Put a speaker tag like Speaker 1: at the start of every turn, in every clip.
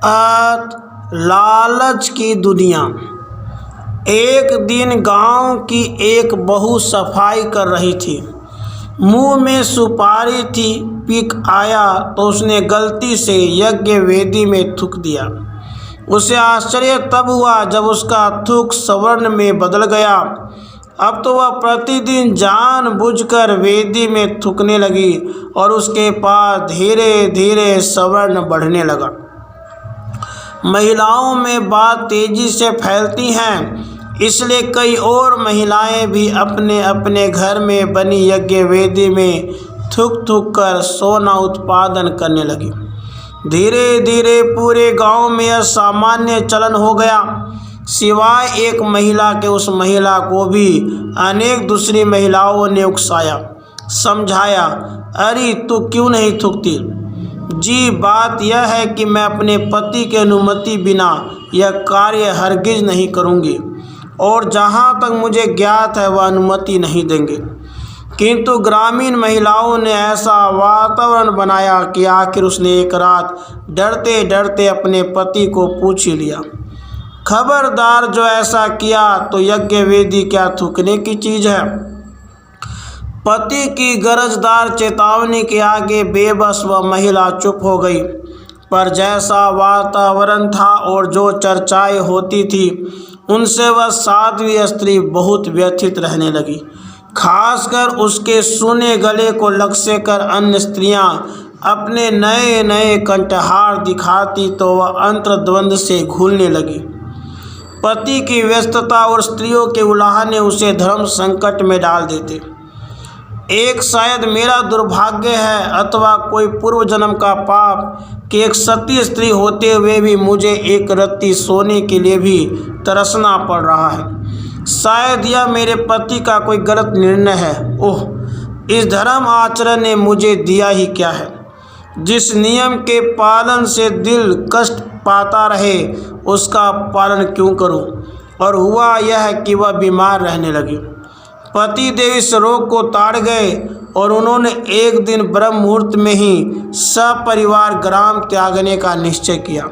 Speaker 1: लालच की दुनिया। एक दिन गांव की एक बहू सफाई कर रही थी। मुंह में सुपारी थी। पिक आया तो उसने गलती से यज्ञ वेदी में थूक दिया। उसे आश्चर्य तब हुआ जब उसका थूक स्वर्ण में बदल गया। अब तो वह प्रतिदिन जानबूझकर वेदी में थूकने लगी और उसके पास धीरे धीरे स्वर्ण बढ़ने लगा। महिलाओं में बात तेजी से फैलती हैं, इसलिए कई और महिलाएं भी अपने अपने घर में बनी यज्ञ वेदी में थूक थूक कर सोना उत्पादन करने लगी। धीरे धीरे पूरे गांव में यह सामान्य चलन हो गया। सिवाय एक महिला के उस महिला को भी अनेक दूसरी महिलाओं ने उकसाया, समझाया, अरे तू क्यों नहीं थूकती? जी, बात यह है कि मैं अपने पति की अनुमति बिना यह कार्य हरगिज नहीं करूंगी और जहां तक मुझे ज्ञात है वह अनुमति नहीं देंगे। किंतु ग्रामीण महिलाओं ने ऐसा वातावरण बनाया कि आखिर उसने एक रात डरते डरते अपने पति को पूछ ही लिया, खबरदार, जो ऐसा किया तो यज्ञ वेदी क्या थूकने की चीज़ है? पति की गरजदार चेतावनी के आगे बेबस वह महिला चुप हो गई। पर जैसा वातावरण था और जो चर्चाएं होती थी उनसे वह साध्वी स्त्री बहुत व्यथित रहने लगी। खासकर उसके सूने गले को लक्ष्य कर अन्य स्त्रियां अपने नए नए कंठहार दिखाती तो वह अंतर्द्वंद से घुलने लगी। पति की व्यस्तता और स्त्रियों के उलाहने उसे धर्म संकट में डाल देते। एक शायद मेरा दुर्भाग्य है अथवा कोई पूर्व जन्म का पाप कि एक सती स्त्री होते हुए भी मुझे एक रत्ती सोने के लिए भी तरसना पड़ रहा है। शायद यह मेरे पति का कोई गलत निर्णय है। ओह, इस धर्म आचरण ने मुझे दिया ही क्या है? जिस नियम के पालन से दिल कष्ट पाता रहे उसका पालन क्यों करूं? और हुआ यह कि वह बीमार रहने लगी। पति देव इस रोग को ताड़ गए और उन्होंने एक दिन ब्रह्म मुहूर्त में ही सपरिवार ग्राम त्यागने का निश्चय किया।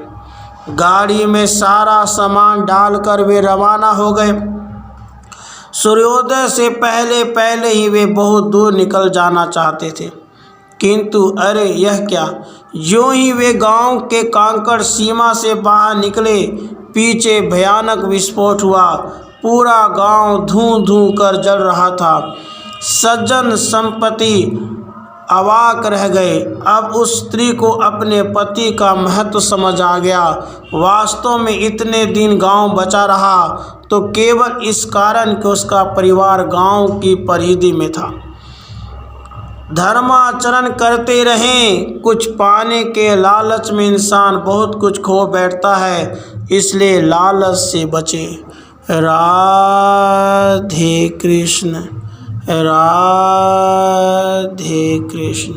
Speaker 1: गाड़ी में सारा सामान डालकर वे रवाना हो गए। सूर्योदय से पहले पहले ही वे बहुत दूर निकल जाना चाहते थे, किंतु अरे यह क्या! यूं ही वे गांव के कांकड़ सीमा से बाहर निकले। पीछे भयानक विस्फोट हुआ। पूरा गांव धूं धूं कर जल रहा था। सज्जन संपत्ति अवाक रह गए। अब उस स्त्री को अपने पति का महत्व समझ आ गया। वास्तव में इतने दिन गांव बचा रहा तो केवल इस कारण कि उसका परिवार गांव की परिधि में था। धर्माचरण करते रहें। कुछ पाने के लालच में इंसान बहुत कुछ खो बैठता है, इसलिए लालच से बचें। राधे कृष्ण, राधे कृष्ण।